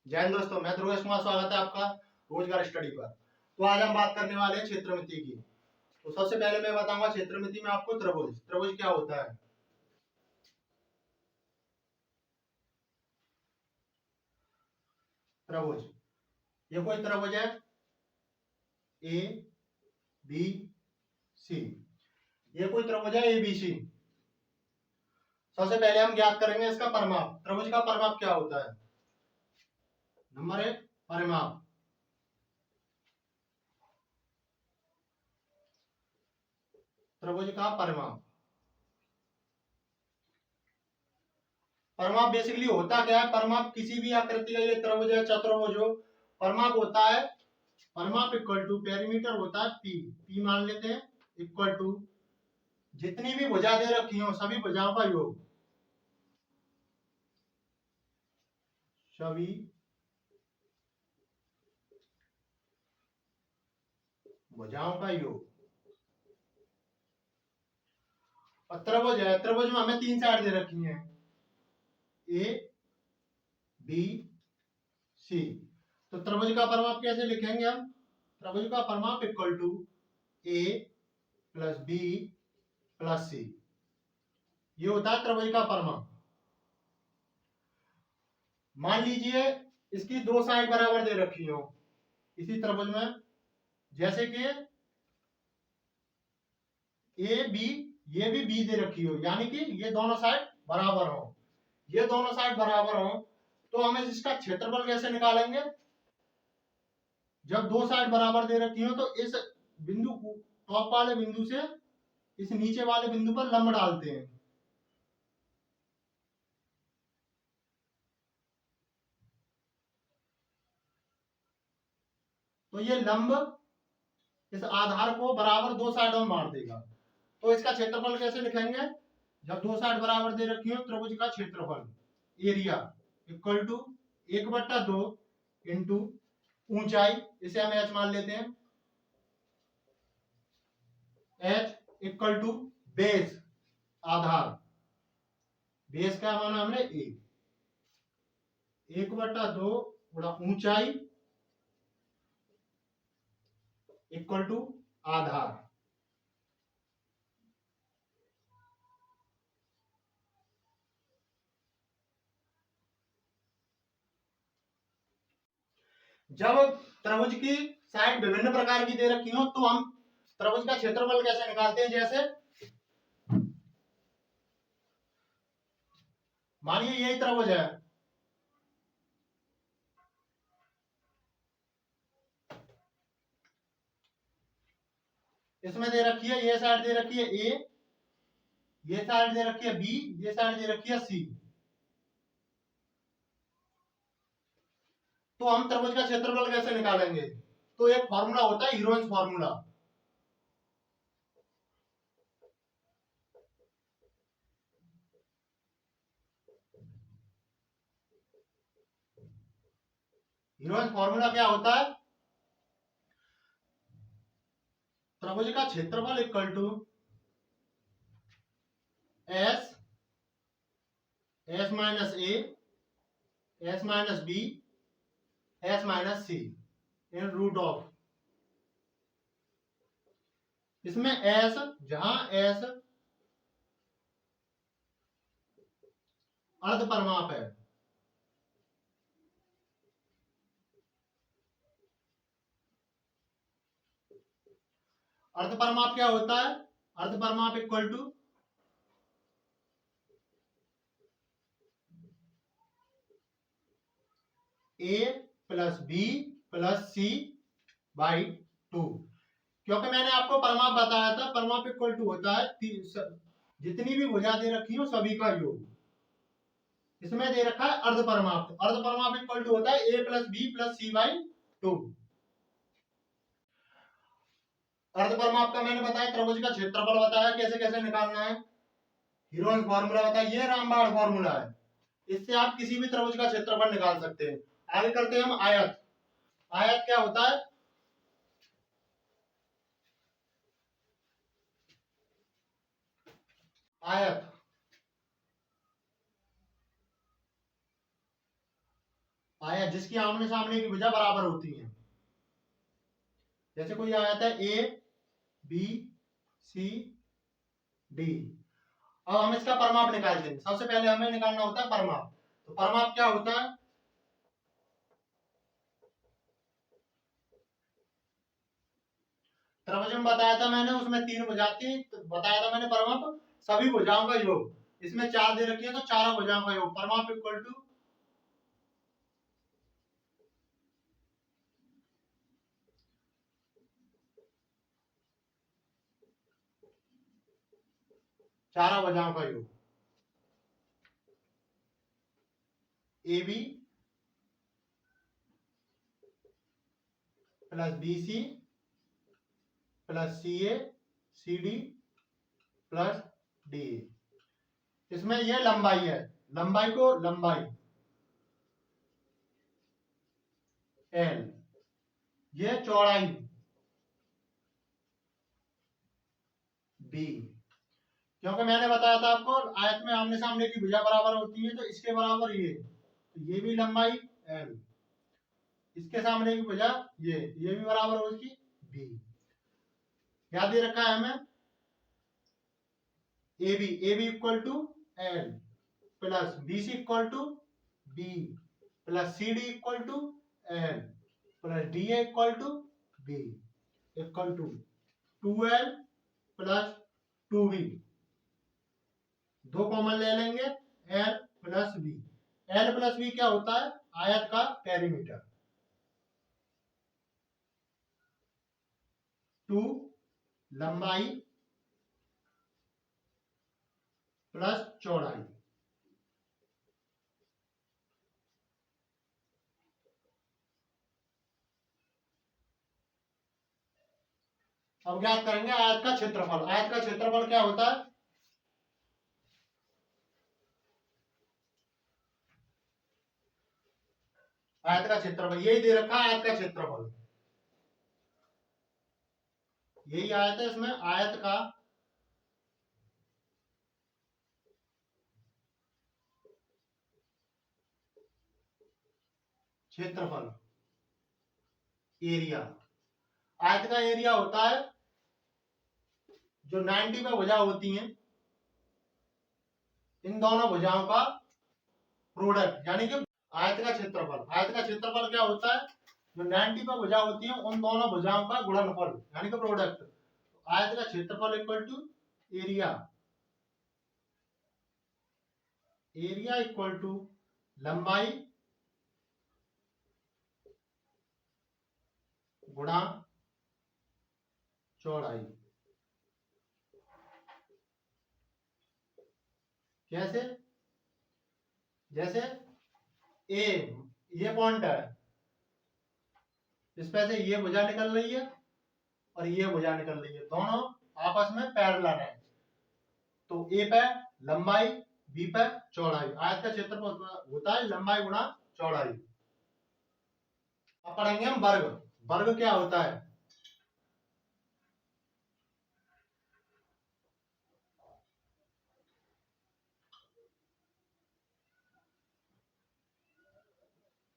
जय हिंद दोस्तों, मैं ध्रुवेश कुमार, स्वागत है आपका रोजगार स्टडी पर। तो आज हम बात करने वाले हैं क्षेत्रमिति की। तो सबसे पहले मैं बताऊंगा क्षेत्रमिति में आपको त्रिभुज त्रिभुज क्या होता है। त्रिभुज, ये कोई त्रिभुज है ए बी सी, ये कोई त्रिभुज है ए बी सी। सबसे पहले हम ज्ञात करेंगे इसका परिमाप। त्रिभुज का परिमाप क्या होता है? नंबर एक, परिमाप। त्रिभुज का परिमाप, परिमाप बेसिकली होता क्या है? परिमाप किसी भी आकृति का, ये त्रिभुज है चतुर्भुज हो, परिमाप होता है, परिमाप इक्वल टू पेरीमीटर होता है पी। पी मान लेते हैं इक्वल टू जितनी भी भुजा दे रखी हो सभी भुजाओं का योग, सभी भुजाओं का योग। और त्रिभुज है, त्रिभुज में हमें तीन साइड दे रखी हैं, ए बी सी। तो त्रिभुज का परिमाप कैसे लिखेंगे हम? त्रिभुज का परिमाप equal to A plus B plus C, ये होता है त्रिभुज का परिमाप। मान लीजिए इसकी दो साइड बराबर दे रखी हो इसी त्रिभुज में, जैसे कि ए बी, ये भी बी दे रखी हो, यानी कि ये दोनों साइड बराबर हो, ये दोनों साइड बराबर हो, तो हमें इसका क्षेत्रफल कैसे निकालेंगे? जब दो साइड बराबर दे रखी हो तो इस बिंदु को, टॉप वाले बिंदु से इस नीचे वाले बिंदु पर लंब डालते हैं। तो ये लंब इस आधार को बराबर दो साइडों में मार देगा। तो इसका क्षेत्रफल कैसे लिखेंगे? जब दो साइड बराबर दे रखी हो, त्रिभुज का क्षेत्रफल एरिया इक्वल टू एक बट्टा दो इंटू ऊंचाई, इसे हम एच मान लेते हैं, एच इक्वल टू बेस, आधार, बेस का माना हमने एक बट्टा दो गुणा ऊंचाई इक्वल टू आधार। जब त्रिभुज की साइड विभिन्न प्रकार की दे रखी हो तो हम त्रिभुज का क्षेत्रफल कैसे निकालते हैं? जैसे मानिए यही त्रिभुज है, इसमें दे रखी है, ये साइड दे रखी है ए, ये साइड दे रखी है बी, ये साइड दे रखी है सी। तो हम त्रिभुज का क्षेत्रफल कैसे निकालेंगे? तो एक फॉर्मूला होता है, हीरोइंस फॉर्मूला। हीरोइंस फॉर्मूला क्या होता है? त्रिभुज का क्षेत्रफल equal to S, S minus A, S minus B, S minus C in root of, इसमें एस, जहां एस अर्ध परिमाप है, अर्ध परिमाप क्या होता है? अर्ध परिमाप equal to A plus B plus C by two. क्योंकि मैंने आपको परिमाप बताया था, परिमाप इक्वल टू होता है जितनी भी भुजा दे रखी हो सभी का योग। इसमें दे रखा है अर्ध परिमाप, अर्ध परिमाप इक्वल टू होता है A plus B plus C by two. अर्ध परिमाप का मैंने बताया, त्रिभुज का क्षेत्रफल बताया कैसे कैसे निकालना है, हीरोइंस फॉर्मूला बताया, ये रामबाण फॉर्मूला है, इससे आप किसी भी त्रिभुज का क्षेत्रफल निकाल सकते हैं। आगे करते हैं हम आयत। आयत क्या होता है? आयत, आयत जिसकी आमने सामने की भुजा बराबर होती है। जैसे कोई आयत है ए बी सी डी। अब हम इसका परिमाप निकालते हैं। सबसे पहले हमें निकालना होता है परिमाप। तो परिमाप क्या होता है? त्रिभुज में बताया था मैंने, उसमें 3 भुजा थी, तो बताया था मैंने परिमाप सभी भुजाओं का योग। इसमें 4 दे रखी है, तो चारों भुजाओं का योग परिमाप इक्वल टू चारों भुजाओं का योग। A B plus B C plus C A C D plus D A. इसमें यह लंबाई है, लंबाई को लंबाई एल, ये चौड़ाई बी। क्योंकि मैंने बताया था आपको आयत में आमने सामने की भुजा बराबर होती है, तो इसके बराबर ये, तो ये भी लंबाई एल, इसके सामने की भुजा ये भी बराबर हो इसकी बी। क्या दे रखा है हमें? A B equal to L plus B C equal to B plus C D equal to L plus D equal to B equal to 2l plus 2b। 2 common ले लेंगे, L plus B. L plus B क्या होता है? आयत का perimeter. 2 लंबाई plus चौड़ाई। अब ज्ञात करेंगे आयत का क्षेत्रफल। आयत का क्षेत्रफल क्या होता है? आयत का क्षेत्रफल यही दे रखा है, आयत का क्षेत्रफल यही आयत है। इसमें आयत का क्षेत्रफल एरिया। आयत का एरिया होता है जो 90 पे भुजा होती हैं, इन दोनों भुजाओं का प्रोडक्ट, यानी कि आयत का क्षेत्रफल। आयत का क्षेत्रफल क्या होता है? जो 90 पे भुजा होती है उन दोनों भुजाओं का गुणनफल, यानी कि प्रोडक्ट। आयत का क्षेत्रफल equal to area, area equal to लंबाई गुणा चौड़ाई। कैसे? जैसे ए ये पॉइंट है, इस पे से ये भुजा निकल रही है और ये भुजा निकल रही है, दोनों आपस में पैरेलल है। तो ए पे लंबाई, बी पे चौड़ाई। आयत का क्षेत्रफल होता है लंबाई गुणा चौड़ाई। अब पढ़ेंगे हम वर्ग। वर्ग क्या होता है?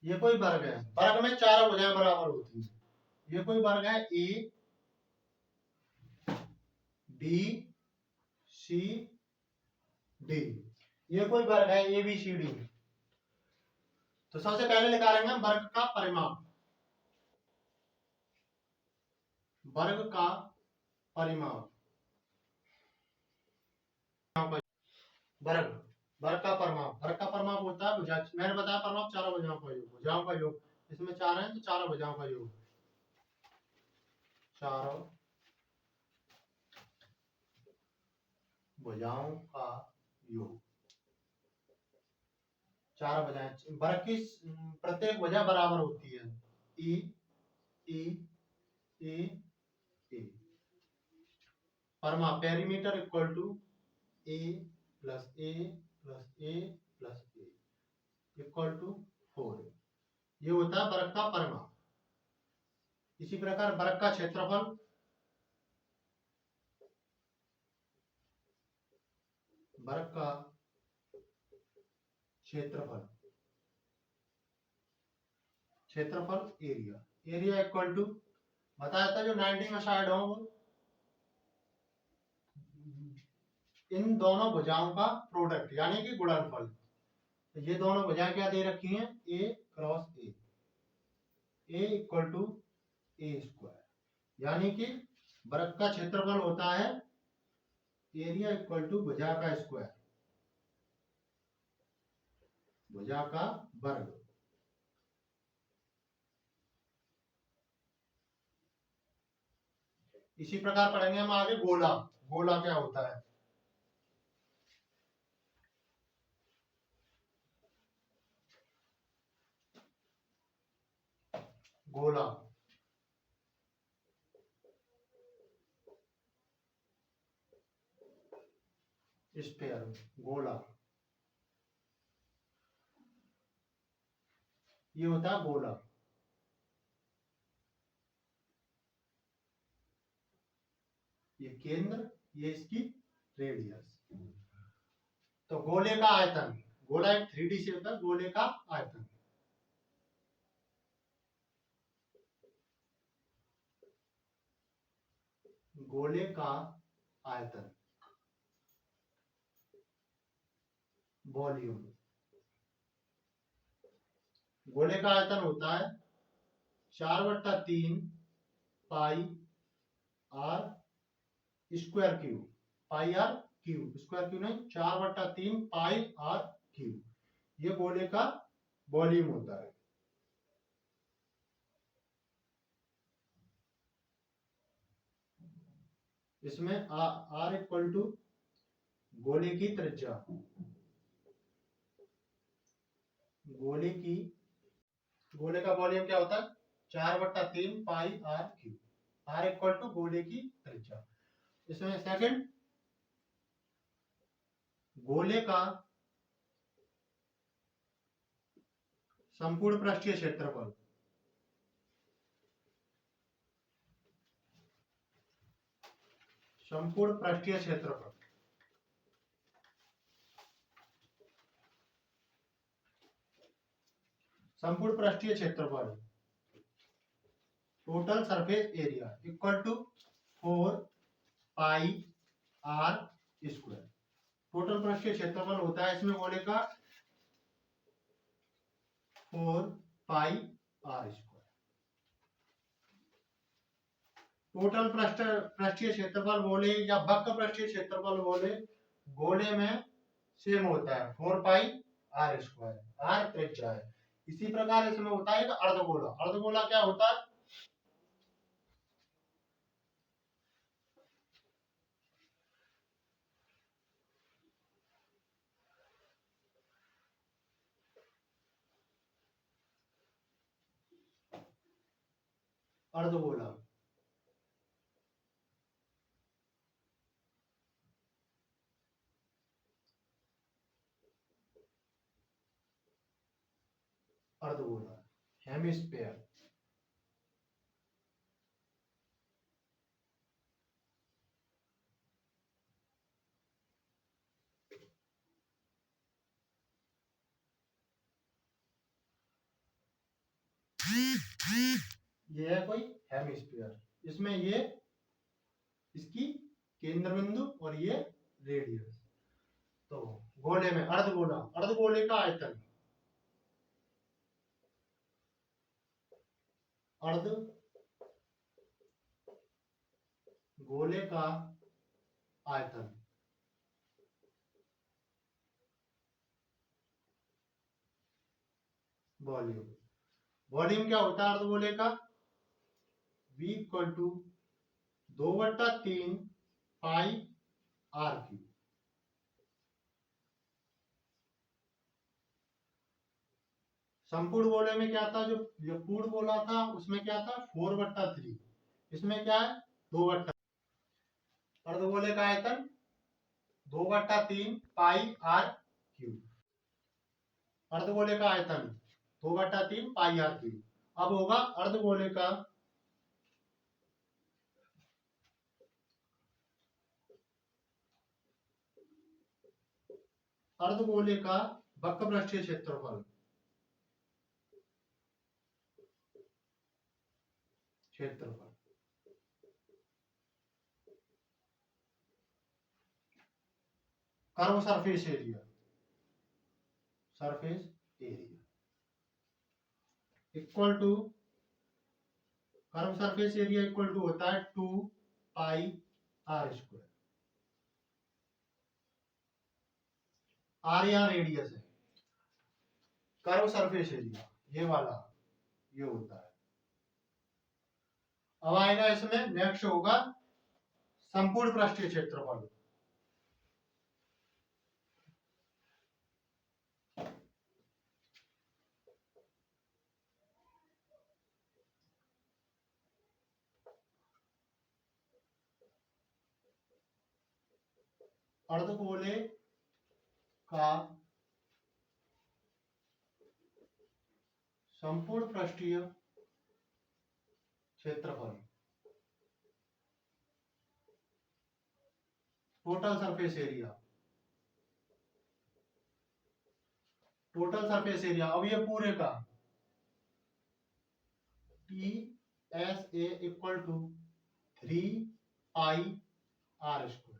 ये कोई वर्ग है, वर्ग में चारों भुजाएं बराबर होती है। ये कोई वर्ग है ए बी सी डी। ये कोई वर्ग है ए बी सी डी। तो सबसे पहले निकालेंगे हम वर्ग का परिमाप। वर्ग का परिमाप, वर्ग वर्ग का परिमाप। वर्ग का परिमाप होता है भुजा, मैंने बताया परिमाप चारों भुजाओं का योग, भुजाओं का योग। इसमें 4 है तो चारों भुजाओं का योग, चारों भुजाओं का योग। चार भुजाएं, वर्ग की प्रत्येक भुजा बराबर होती है। ई ई ए ए। परिमाप perimeter equal to A plus A plus A plus A equal to 4। ये होता है वर्ग का परिमाप। इसी प्रकार वर्ग का क्षेत्रफल, वर्ग का क्षेत्रफल क्षेत्रफल एरिया, एरिया इक्वल टू बताया था जो 90 में साइड हो वो इन दोनों भुजाओं का प्रोडक्ट यानी कि गुणनफल। तो ये दोनों भुजाएं क्या दे रखी हैं, A cross A equal to A square, यानी कि वृत्त का क्षेत्रफल होता है एरिया इक्वल टू भुजा का स्क्वायर, भुजा का वर्ग। इसी प्रकार पढ़ेंगे हम आगे गोला, गोला क्या होता है। गोला स्फीयर, गोला ये होता है गोला। ये केंद्र, ये इसकी रेडियस। तो गोले का आयतन, गोला एक 3D शेप है, गोले का आयतन गोले का आयतन वॉल्यूम, गोले का आयतन होता है 4/3 pi R square cube, pi R cube, square cube नहीं, 4/3 पाई आर क्यूब, ये गोले का वॉल्यूम होता है। इसमें आर इक्वल टू गोले की त्रिज्या, गोले की, गोले का वॉल्यूम क्या होता है 4/3 pi R cube, R equal to गोले की त्रिज्या। इसमें सेकंड, गोले का संपूर्ण पृष्ठीय क्षेत्रफल, संपूर्ण पृष्ठीय क्षेत्रफल, संपूर्ण पृष्ठीय क्षेत्रफल total surface area equal to 4 pi R square. Total पृष्ठीय क्षेत्रफल होता है इसमें गोले का 4 पाई आर स्क्वायर। टोटल पृष्ठीय क्षेत्रफल बोले या वक्र पृष्ठीय क्षेत्रफल बोले, गोले में सेम होता है 4 पाई आर स्क्वायर, आर त्रिज्या है। इसी प्रकार इसमें होता है अर्धगोला, अर्धगोला क्या होता है, अर्धगोला अर्धगोला हेमिस्फीयर, ये है कोई हेमिस्फीयर, इसमें ये इसकी केंद्र बिंदु और ये रेडियस। तो गोले में अर्धगोला, अर्धगोले का आयतन, अर्ध गोले का आयतन वॉल्यूम, वॉल्यूम क्या होता है अर्धगोले का, V equal to 2/3 pi R cube. संपूर्ण गोले में क्या था, जो पूर्ण गोला था उसमें क्या था 4/3, इसमें क्या है 2/, अर्धगोले का आयतन 2/3 पाई आर क्यूब, अर्धगोले का आयतन 2/3 पाई आर क्यूब। अब होगा अर्धगोले का अर्धगोले का वक्र पृष्ठीय क्षेत्रफल, क्षेत्रफल। Curve surface area, surface area equal to, curve surface area equal to होता है 2 पाई आर स्क्वायर। आर यहाँ रेडियस है, कर्व सरफेस एरिया ये वाला ये होता है। अब आएगा इसमें नेक्स्ट होगा संपूर्ण पृष्ठीय क्षेत्रफल। अर्धगोले का संपूर्ण पृष्ठीय क्षेत्रफल, total surface area, total surface area. अब ये पूरे का T S A equal to 3 pi R square.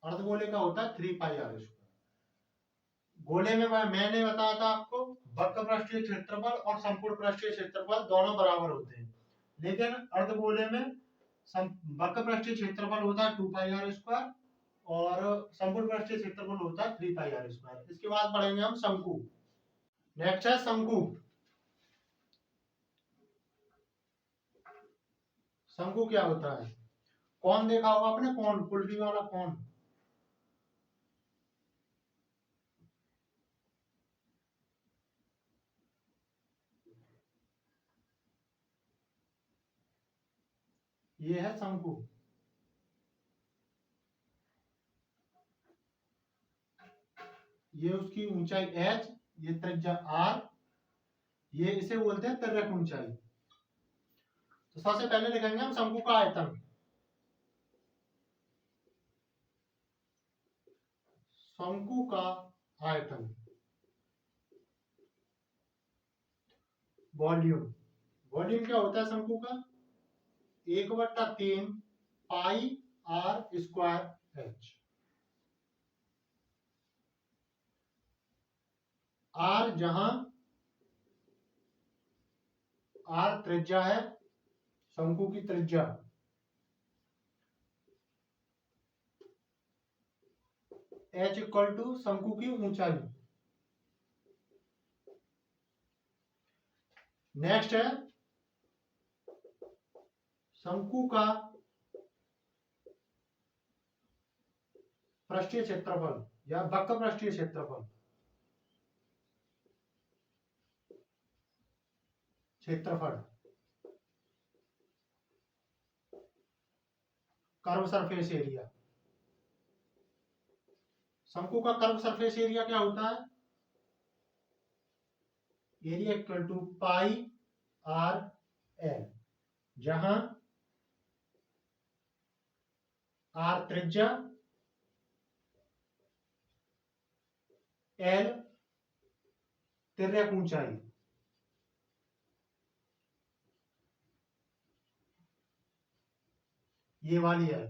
अर्धगोले का होता है 3 पाई आर स्क्वायर। गोले में मैंने बताया था आपको वक्र पृष्ठीय क्षेत्रफल और संपूर्ण पृष्ठीय क्षेत्रफल दोनों बराबर होते हैं, लेकिन अर्धगोले में वक्र पृष्ठीय क्षेत्रफल होता है 2 पाई आर स्क्वायर और संपूर्ण पृष्ठीय क्षेत्रफल होता है 3 पाई आर स्क्वायर। इसके बाद पढ़ेंगे हम शंकु। नेक्स्ट है शंकु। शंकु क्या होता है? कौन देखा होगा आपने, कौन कुंडली वाला कौन? ये है शंकु। ये उसकी ऊंचाई h, ये त्रिज्या r, ये इसे बोलते हैं तिर्यक ऊंचाई। तो सबसे पहले लिखेंगे हम शंकु का आयतन। शंकु का आयतन, वॉल्यूम। वॉल्यूम क्या होता है शंकु का? 1/3 पाई आर स्क्वायर एच। आर जहां आर त्रिज्या है शंकु की त्रिज्या, एच इक्वल टू शंकु की ऊंचाई। नेक्स्ट है शंकु का पृष्ठीय क्षेत्रफल या वक्र पृष्ठीय क्षेत्रफल। क्षेत्रफल, कर्व सरफेस एरिया। शंकु का कर्व सरफेस एरिया क्या होता है? Area equal to pi R L, जहां आर त्रिज्या, एल तिर्यक ऊंचाई। ये वाली है।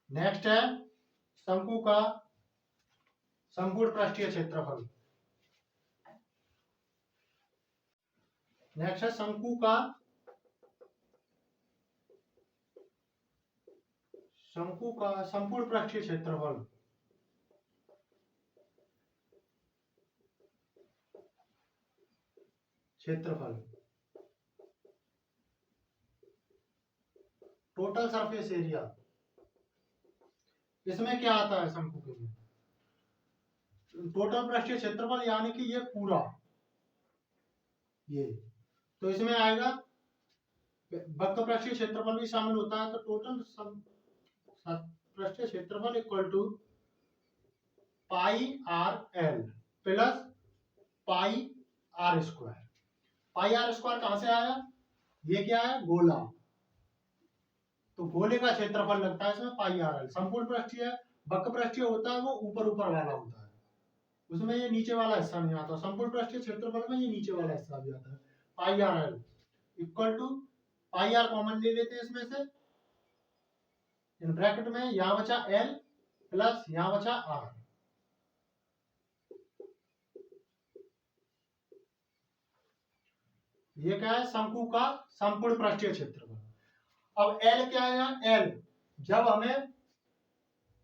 नेक्स्ट है शंकु का संपूर्ण पृष्ठीय क्षेत्रफल। नेक्स्ट है शंकु का संपूर्ण पृष्ठीय क्षेत्रफल। क्षेत्रफल, टोटल सरफेस एरिया। इसमें क्या आता है शंकु के लिए? टोटल पृष्ठीय क्षेत्रफल यानी कि ये पूरा, ये तो इसमें आएगा वक्र पृष्ठीय क्षेत्रफल भी शामिल होता है। तो टोटल पृष्ठीय क्षेत्रफल equal to pi R L plus pi R square. Pi R square कहां से आया? ये क्या है? गोला। तो गोले का क्षेत्रफल लगता है इसमें पाई आर एल। संपूर्ण पृष्ठीय, वक्र पृष्ठीय होता है वो ऊपर ऊपर वाला होता है, उसमें ये नीचे वाला हिस्सा नहीं आता। संपूर्ण पृष्ठीय क्षेत्रफल में ये नीचे वाला हिस्सा भी आता है, pi R L. Equal to pi R common ले लेते हैं इसमें से, इन ब्रैकेट में यहां बचा एल प्लस यहां बचा आर। ये क्या है, शंकु का संपूर्ण पृष्ठीय क्षेत्रफल। अब एल क्या है, एल जब हमें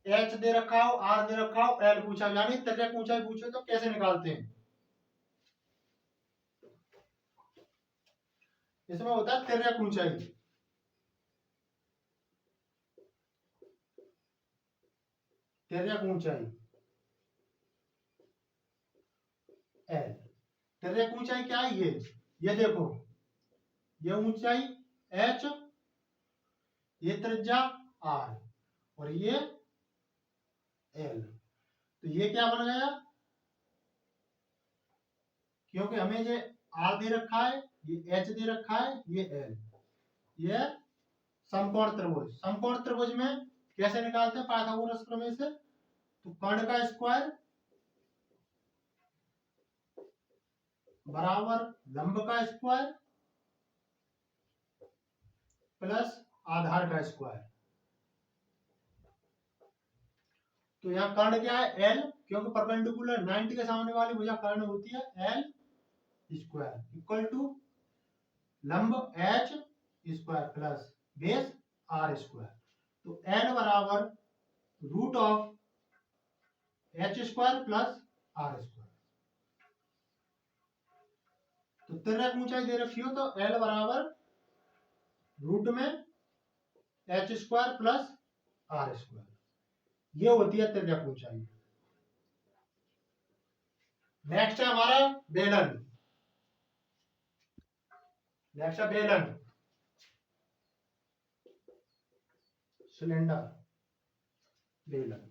एच दे रखा हो, आर दे रखा हो, एल पूछा यानी त्रिज्यक ऊंचाई पूछे तो कैसे निकालते हैं, इसमें होता है त्रिज्यक ऊंचाई। त्रिज्यक ऊंचाई एल, त्रिज्यक ऊंचाई क्या है, ये देखो, ये ऊंचाई एच, ये त्रिज्या आर और ये एल। तो ये क्या बन गया, क्योंकि हमें ये आर दे रखा है, ये एच दे रखा है, ये एल, ये समकोण त्रिभुज। समकोण त्रिभुज में कैसे निकालते हैं पाइथागोरस प्रमेय से, तो कर्ण का स्क्वायर बराबर लंब का स्क्वायर प्लस आधार का स्क्वायर। तो यहाँ कर्ण क्या है, एल, क्योंकि परपेंडिकुलर 90 के सामने वाली भुजा कर्ण होती है, एल स्क्वायर इक्वल टू लंब H square plus base R square. तो एल बराबर root of H square plus R square. तो त्रिज्यक ऊंचाई दे रखी हो तो एल बराबर रूट में H square plus R square, ये होती है त्रिज्यक ऊंचाई। नेक्स्ट है हमारा बेलन। नेक्स्ट है बेलन, सिलेंडर, बेलन।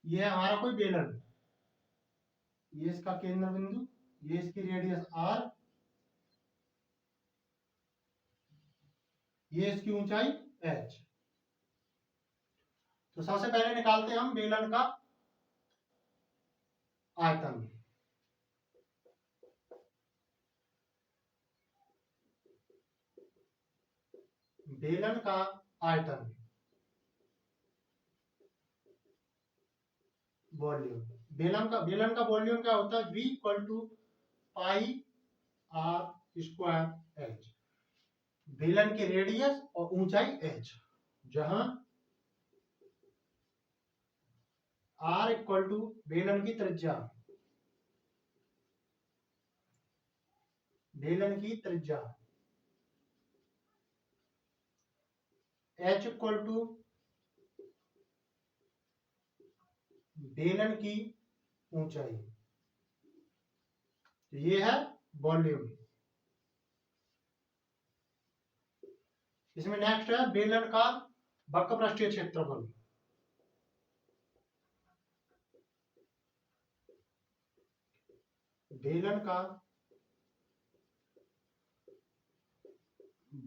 ये है हमारा कोई बेलन, ये इसका केंद्र बिंदु, ये इसकी रेडियस आर, ये इसकी ऊंचाई एच। तो सबसे पहले निकालते हैं हम बेलन का आयतन। बेलन का आयतन, वॉल्यूम। बेलन का वॉल्यूम क्या होता है, V equal to pi R square H. बेलन की रेडियस और ऊंचाई एच, जहां आर इक्वल टू बेलन की त्रिज्या, बेलन की त्रिज्या, एच इक्वल टू बेलन की ऊंचाई, ये है वॉल्यूम। इसमें नेक्स्ट है बेलन का वक्र पृष्ठीय क्षेत्रफल। बेलन का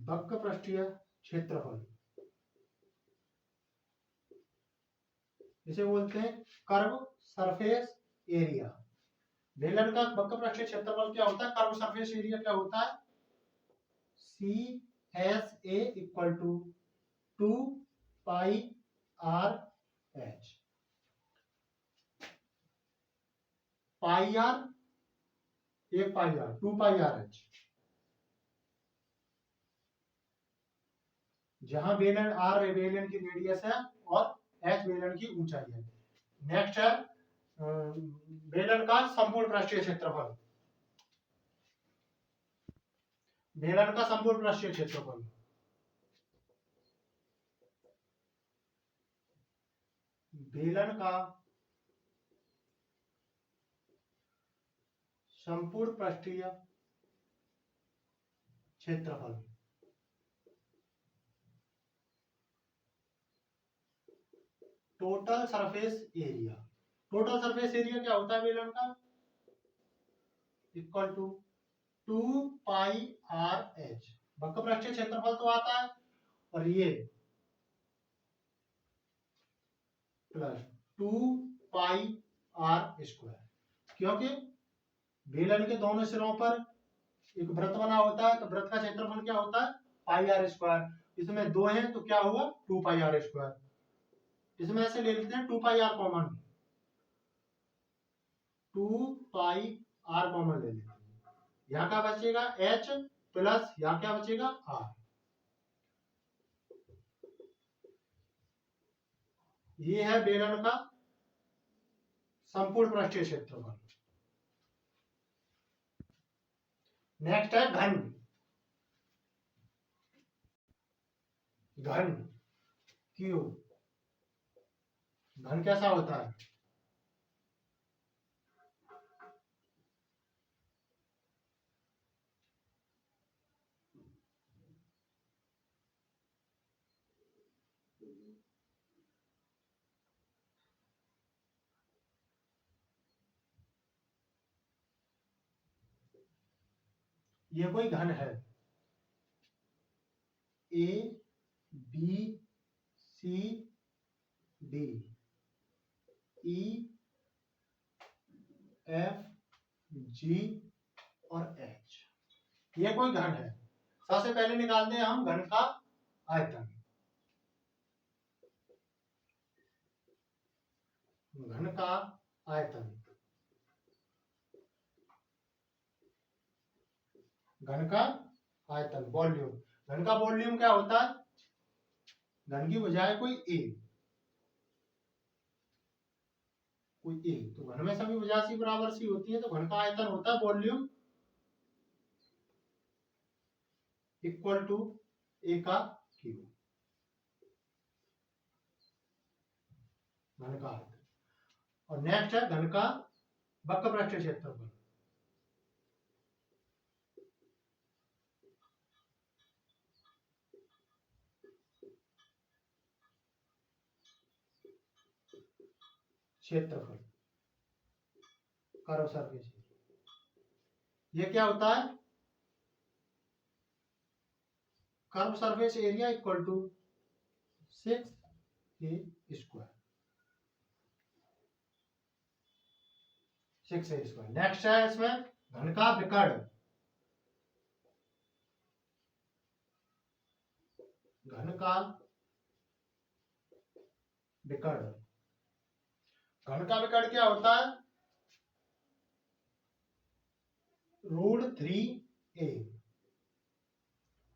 वक्र पृष्ठीय क्षेत्रफल, इसे बोलते हैं कर्व सरफेस एरिया। बेलन का वक्र पृष्ठीय क्षेत्रफल क्या होता है, कर्व सरफेस एरिया क्या होता है, C S A equal to 2 pi R H. Pi R, एक pi R, 2 pi R H, जहां बेलन आर बेलन की रेडियस है और एच बेलन की ऊंचाई है। नेक्स्ट है बेलन का संपूर्ण पृष्ठीय क्षेत्रफल। बेलन का संपूर्ण पृष्ठीय क्षेत्रफल, बेलन का संपूर्ण पृष्ठीय क्षेत्रफल। Total surface area. Total surface area क्या होता है बेलन का? Equal to 2πr/h। वक्रपृष्ठीय क्षेत्रफल तो आता है, और ये प्लस 2πr², क्योंकि बेलन के दोनों सिरों पर एक वृत्त बना होता है, तो वृत्त का क्षेत्रफल क्या होता है? πr²। इसमें दो हैं तो क्या हुआ? 2πr²। इसमें ऐसे ले लेते हैं 2πr कॉमन, 2πr कॉमन ले लेते हैं। यहाँ क्या बचेगा? h प्लस यहाँ क्या बचेगा? r। ये है बेलन का संपूर्ण पृष्ठीय क्षेत्रफल। नेक्स्ट है घन। घन क्यूब। घन कैसा होता है? ये कोई घन है, A B C D E F G और एच। ये कोई घन है। सबसे पहले निकालते हैं हम घन का आयतन। घन का आयतन, घन का आयतन वॉल्यूम। घन का वॉल्यूम क्या होता है? घन की भुजाएं कोई ए, कोई ए, तो घन में सभी भुजा सी बराबर सी होती है, तो घन का आयतन होता है वॉल्यूम इक्वल टू ए का क्यूब। घन का आयतन। और नेक्स्ट है घन का वक्रपृष्ठीय क्षेत्रफल। क्षेत्रफल, कर्व सरफेस। ये क्या होता है? Curve surface area equal to 6a²। 6a²। Next है इसमें घन का विकर्ण। घन का विकर्ण। घन का विकर्ण क्या होता है? √3a।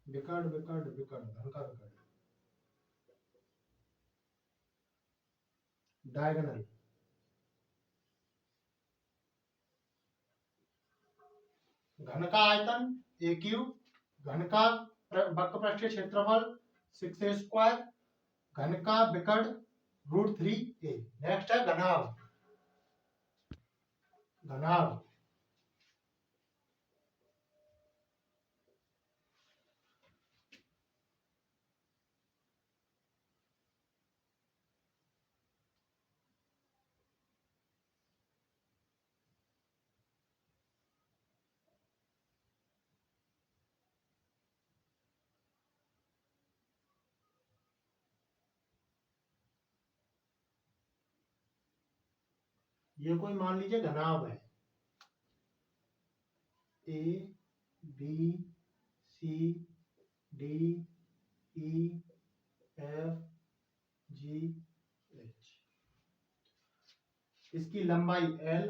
विकर्ण विकर्ण विकर्ण, घन का विकर्ण। डायगोनल। घन का आयतन ए क्यूब। घन का वक्रपृष्ठीय क्षेत्रफल 6a²। घन का विकर्ण √3a। नेक्स्ट है घनाभ। घनाभ, ये कोई मान लीजिए घनाभ है, A B C D E F G H. इसकी लंबाई L,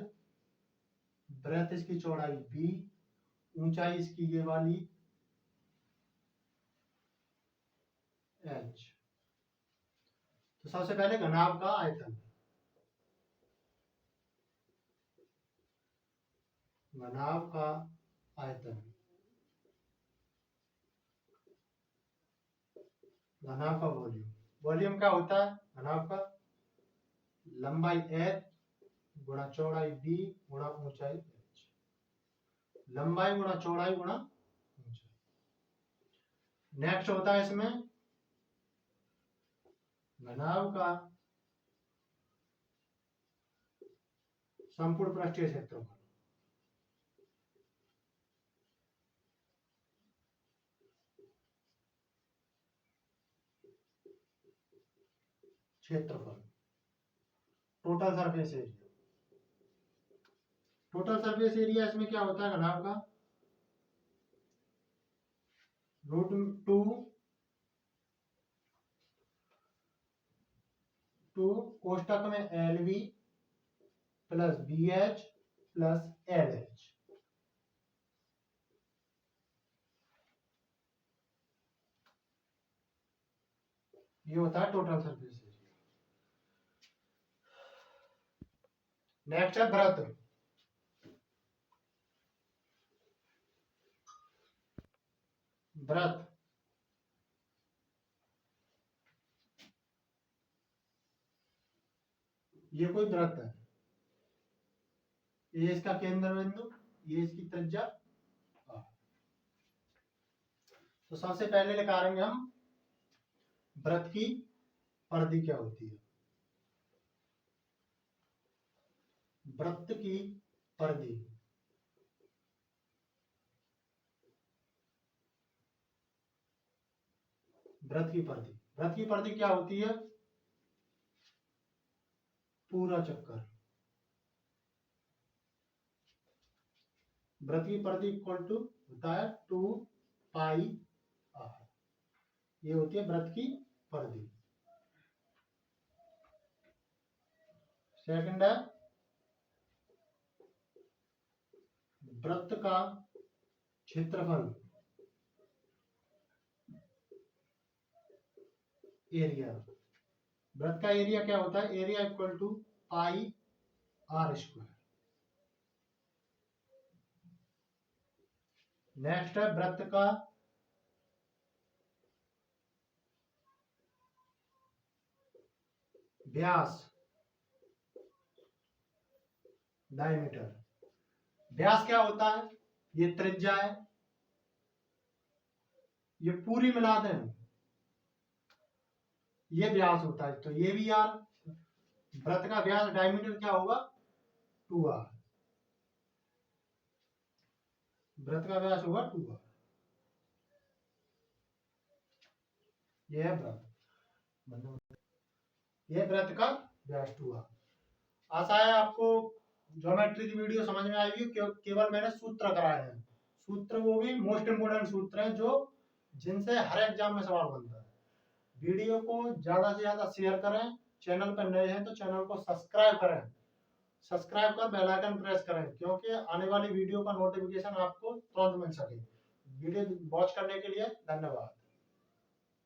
ब्रेथ इसकी चौड़ाई B, ऊंचाई इसकी ये वाली H। तो सबसे पहले घनाभ का आयतन। घनाभ का आयतन, घनाभ का वॉल्यूम। वॉल्यूम क्या होता है घनाभ का? लंबाई H गुणा चौड़ाई B गुणा ऊंचाई H। लंबाई गुणा चौड़ाई गुणा ऊंचाई। नेक्स्ट होता है इसमें घनाभ का संपूर्ण पृष्ठीय क्षेत्रफल। क्षेत्रफल total surface area. Total surface area इसमें क्या होता है घनाभ का √2 टू कोष्टक में LV plus BH plus LH। ये होता है टोटल सरफेस एरिया। नेक्स्ट है वृत्त। वृत्त ये कोई वृत्त है, ये इसका केंद्र बिंदु, ये इसकी त्रिज्या। तो सबसे पहले निकालेंगे हम वृत्त की परिधि क्या होती है। वृत्त की परिधि वृत्त की परिधि क्या होती है पूरा चक्कर। वृत्त की परिधि इक्वल टू होता है 2πr। ये होती है वृत्त की परिधि। सेकंड है वृत्त का क्षेत्रफल एरिया। वृत्त का एरिया क्या होता है area equal to πr²। Next है वृत्त का व्यास डायमीटर। व्यास क्या होता है ये त्रिज्या है, ये पूरी मिला दें ये व्यास होता है। तो ये भी यार वृत्त का व्यास डायमीटर क्या होगा 2r। वृत्त का व्यास होगा 2r। ये है वृत्त, ये वृत्त का व्यास 2r। आशा है आपको ज्योमेट्री की वीडियो समझ में आएगी। केवल मैंने सूत्र कराए हैं, सूत्र वो भी मोस्ट इंपोर्टेंट सूत्र हैं जो जिनसे हर एग्जाम में सवाल बनता है। वीडियो को ज्यादा से ज्यादा शेयर करें। चैनल पर नए हैं तो चैनल को सब्सक्राइब करें, सब्सक्राइब कर बेल आइकन प्रेस करें क्योंकि आने वाली वीडियो का नोटिफिकेशन आपको तुरंत मिल सके। वीडियो वॉच करने के लिए धन्यवाद।